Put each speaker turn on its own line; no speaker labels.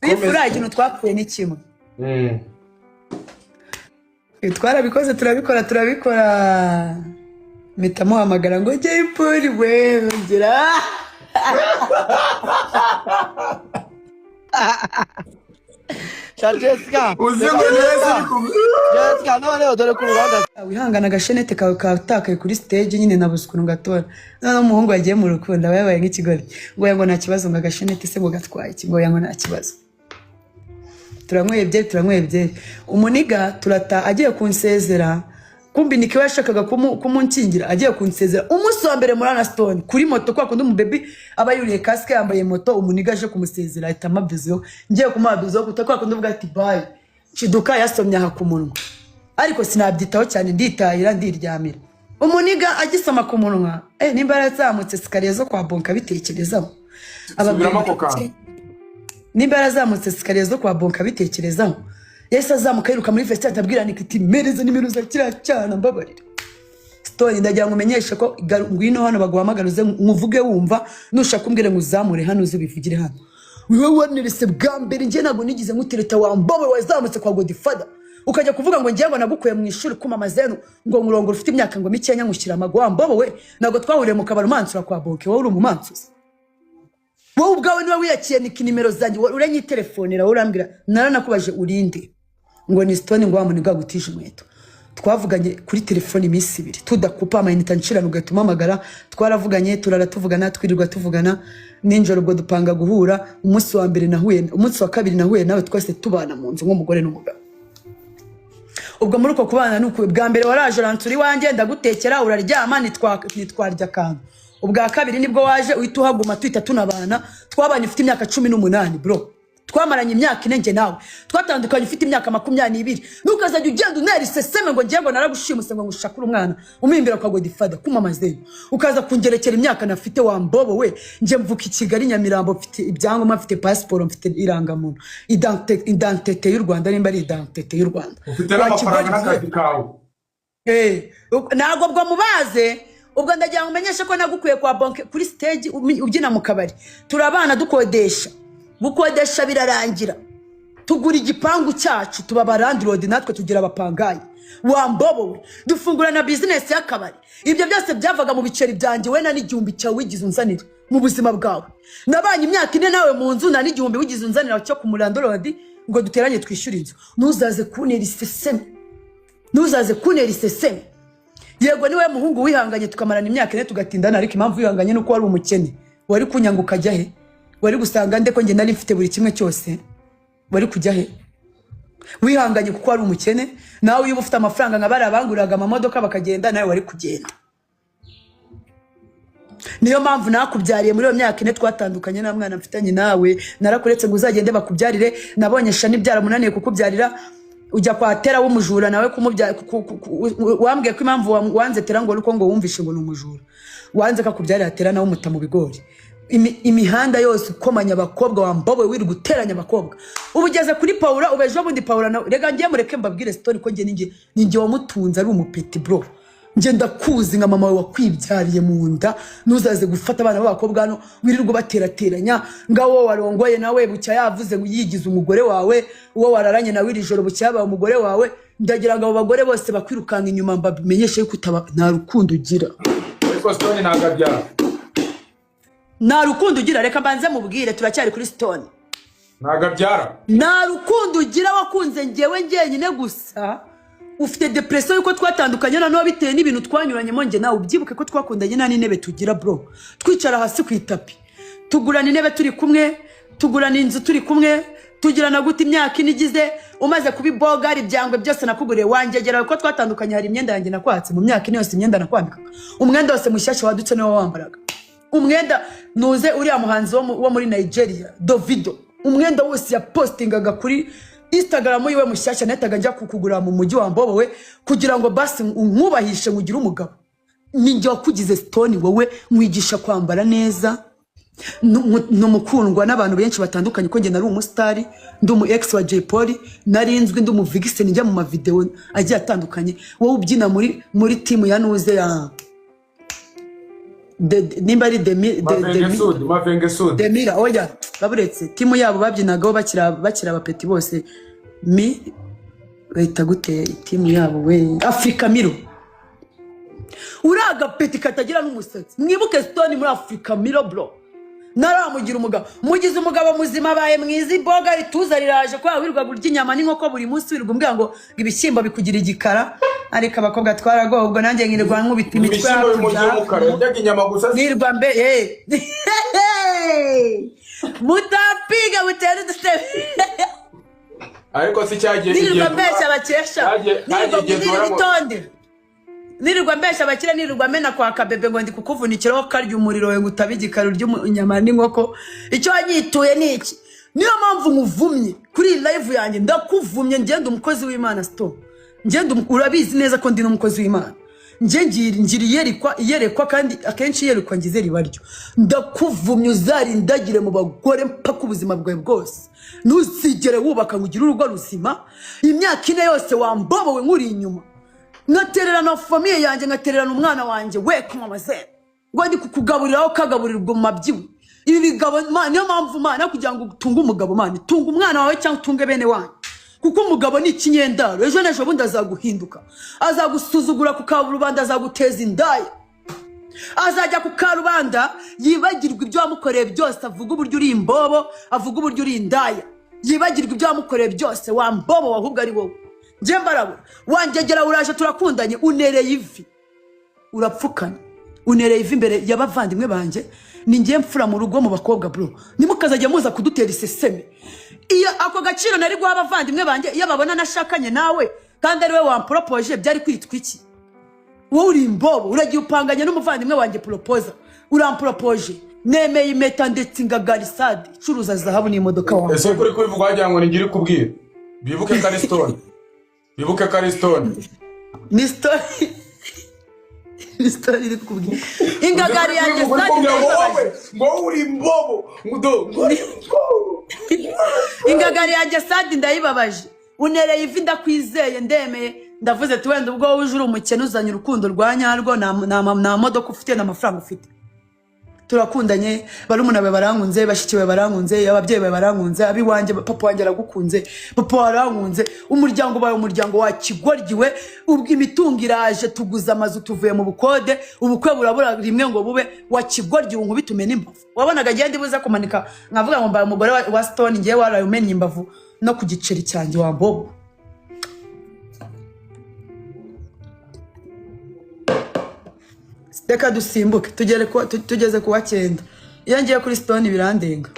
bifura ikintu twapfuye ni kimwe twarabikoze turabikora mpita muhamagara ngo Jay Polly we ngira
Jessica none dore ku Rwanda
wihangana agashenete kawe katakaye kuri stage nyine nabuze ukuntu gatora none umuhungu yagiye mu rukundo yabaye nk'ikigori ngo nta kibazo ngo agashenete se ngo gatwaye ngo nta kibazo turanyweye umuniga turata agiye kunsezera kumbi nikiwe yashakaga kumunkingira agiye kunsezera umunsi wa mbere muri Anastone kuri moto kwa kundi umubebi aba yuriye kasike yambaye moto umuniga aje kumusezera ahita amabizo ngiye kumubabizo kutakwa kundi uvuga ati bye Chiduka yasomye aha kumunwa ariko sinabyitaho cyane nditahira ndiryamira umuniga agisoma ku munwa nimba yarazamutse sikariye zo kwa bonka bitekerezaho nimba yarazamutse sikariye zo kwa bonka bitekerezaho yese azamuka yiruka muri festival atabwira Nikiti mereza nimero za kiriya cyana mbabarira story ndagira ngo umenyeshe ko ngwino hano baguhamagaruze nkuvuge wumva nushaka kumbwira ngo uzamure hano uzubivugire hano wewe wanirise bwa mbere nge nago nigize ngutereta wa mbawe wazamutse kwa Godfather ukajya kuvuga ngo ngiye ngo nagukuye mu ishuri kuma zenu ngo murongo ufite imyaka ngo mikenya ngushyira amagwa mbawe we nago twahuriye mu kabari umansura kwa Boke wowe uri umumansuzi wowe ubwawe niwe wiyakiye Niki nimero zanjye urenye telefonera urambwira naranakubaje urinde ngo ni Stone ngo wamuniga gutije inkweto twavuganye kuri telefone iminsi 2 tudakupa amayinita ncirano gatuma amagara twaravuganye tuvugana twirirwa tuvugana ninjoro ubwo dupanga guhura umunsi wa mbere nahuye umunsi wa kabiri nahuye nawe twese tubana mu nzu nk'umugore n'umugabo ubwo muri uko kubana nuko bwa mbere waraje ransuri wanjye ndagutekera uraryama nitwarya kantu ubwa kabiri nibwo waje uhita uhaguma twita tunabana twabana ifite imyaka 18 bro twamaranye imyaka 4 nge nawe twatandukanye ufite imyaka 22 nukazajya ugenda unerise seme ngo ngiye ngo naragushimuse ngo ngushakura umwana umimbira kwa Godfather kumamazeni ukaza kungerekera imyaka nafite wa mbobo we nge mvuka i Kigali Nyamirambo mfite ibyangombwa mfite passport mfite irangamuntu identité y'u Rwanda nimba ari identité y'u Rwanda
ufite n'amafaranga n'akazi kawe
ntabwo bwo mubaze ubwo ndagira ngo umenyeshe ko nagukuye kwa Bonke kuri stage ubyina mu kabari turabana dukodesha gukodesha birarangira tugura igipangu cyacu tuba barandroad natwe tugira abapangayi wa mbobo dufungura na business y'akabari ibyo byose byavaga mu biceri byanjye we na n'igihumbi cyawe wigize unzanira mu buzima bwawe nabanye imyaka 4 nawe mu nzu na n'igihumbi wigize unzanira cyo ku murandroad ngo duteranye twishyura inzu nuzaze kunera iseseme yego niwe muhungu wihanganye tukamarana imyaka 4 tugatindana ariko impamvu wihanganye nuko wari umukene wari kunyanguka jya he wari gusanga nde ko nge nari mfite buri kimwe cyose wari kujya he wihanganye kuko wari umukene nawe uyu ufite amafaranga nkabari abanguriraga amamodoka bakagenda nawe wari kugenda niyo mpamvu nakubyariye muri iyo myaka 4 twatandukanye na mwana mfitanye nawe narakuretse ngo uzagende bakubyarire nabonye shani byaramunaniye kukubyarira ujya kwatera w'umujura nawe kumubyara wambwiye ko impamvu wanze tera ngo uko ngo wumvishe ngo n'umujura wanze kakubyarira tera nawe umuta mu bigori imihanda yose ukomanya abakobwa wambawe wiri guteranya abakobwa ubugeze kuri Paula ubejo bundi Paula rega ngiye mureke mbabwire story ko nge ninge wamutunza ari umupeti bro nge ndakuzi nka mama wakwibyariye mu nda nuzaze gufata abana b'abakobwa hano wirirwa baterateranya ngawo warongoye nawe bucya yavuze ngo yigize umugore wawe uwo wararanye nawe iri joro bucya yaba umugore wawe ndagira ngo abo bagore bose bakwirukanga inyuma mbamenyeshe yuko nta rukundo ugira
ariko Stone nagabyara
nta rukundo ugira reka mbanze mubwire turacyari kuri Stone
nagabyara
nta rukundo ugira wakunze ngewe ngenyine gusa ufite depression yuko twatandukanye na no biteye n'ibintu twanyuranyemo nge nawe ubyibuke ko twakundanye nta n'intebe tugira bro twicara hasi ku itapi tugurana intebe turi kumwe tugurana inzu turi kumwe tugirana gute imyaka inigize umaze kubibogari byangwe byose nakuguriye wangegera ko twatandukanye hari imyenda yanjye nakwatse mu myaka ine yose imyenda nakwambika umwenda wose mushyashya wadutse nawe wambaraga umwenda nuze uriya muhanzi wo muri Nigeria Davido umwenda wose ya postingaga kuri Instagram yiwe mushyashya netaga njya kukugura mu mujyi wa Mbobo we kugira ngo basi nkubahishe ngugira umugabo ninjye wakugize Stone wowe mwigisha kwambara neza numukundwa n'abantu benshi batandukanye ko nge nari umustar ndi umu ex wa Jay Polly narinzwe ndi umuvigise njya mu mavideo agiye atandukanye wowe ubyina muri team ya nuze ya nimba ari
Mavenge Sud.
Demira oya baburetse timu yabo babyinagaho bakira abapeti bose bahita gute timu yabo we Africa Miro uraga peti katagira n'umusatsi mwibuke Stone muri Africa Miro bro naramugira umugabo mugize umugabo muzima baye mwizi boga ituza riraje kwa wirwa gurya inyama n'inkoko buri munsi wirwa umbwira ngo ibishyimbo bikugira igikara ariko abakobwa twarago ubwo nanjye ngirirwa nkubita imitwe nirwa mbe mutapiga butera dutebe
ariko si cyagiye
nirwa mbesha abakesha nirwa bitonde nirirwa mbesha abakire nirirwa mena kwa kabebe ngo ndi kukuvunikiraho karya umuriro we ngutabigikaro ry'unyama n'inkoko icyo wanyituye niki niyo mpamvu nkuvumye kuri live yanjye ndakuvumye ngende umukozi w'Imana Stone ngende urabizi neza ko ndi n'umukozi w'Imana ngiri yerekwa kandi akenshi yerekwa ngize ribaryo ndakuvumye uzarindagire mu bagore mpaka ubuzima bwawe bwose ntuzigere wubaka ngugira urugo ruzima imyaka ine yose wambobowe nkuri inyuma ngatererana famille yanjye ngatererana umwana wanjye we kumamaze ngo ndi kukugaburiraho kagaburirwa mu mabyiwe ibi bigabo niyo mpamvu Mana kugira ngo utunge umugabo Mana tunga umwana wawe cyangwa utunge bene wanyu kuko umugabo ni ikinyendaro ejo n'ejo bundi azaguhinduka azagusuzugura ku karubanda azaguteza indaya azajya ku karubanda yibagirwa ibyo wamukoreye byose avuga uburyo uri imbobo avuga uburyo uri indaya yibagirwa ibyo wamukoreye byose wambobo wahubwo ari wowe Jembarabo wanjegera uraje turakundanye unereye ivi urapfukana unereye ivi imbere y'abavandimwe banje ni ngiye mfura mu rugo mu bakobwa bro nimukazajya muza kudutera iseseme iyo ako gaciro nari guha abavandimwe banje iyo babona nashakanye nawe kandi ari we wampropose byari kwitwa iki wowe uri imbobo uragiye upanganye n'umuvandimwe wanjye proposa urampropose nemeye impeta ndetse ingagarisade curuza zahabu n'imodoka wanjye
ese kuri kubivuga wagira ngo ningire kubwira bibuke kari Stone bibuke kari Stone
ni story iri kubwira ingagari yanjye
ngo uri imbobo
ingagari yanjye sadi ndayibabaje unereye ivi ndakwizeye ndemeye ndavuze ati wenda ubwo wowe uje uri umukene uzanye urukundo rwa nyarwo nta modoka ufite n'amafaranga ufite turakundanye barumuna be barankunze bashikiwe barankunze ababyeyi be barankunze abiwanje papa wanjye aragukunze papa warankunze umuryango bayo umuryango wa kigorgiwe ubwo imitungo iraje tuguza amazu tuvuye mu bukode ubukwe burabura rimwe ngo bube wa kigorgiwe nkubitume n'imbavu wabonaga agenda ibuza kumanika nkavuga ngo mbaye umugore wa Stone ngiye warayomenye imbavu no ku giceri cyanjye wa Bobo reka dusimbuke tugeze ku wa 9 iyo ngiye kuri Stone birandenga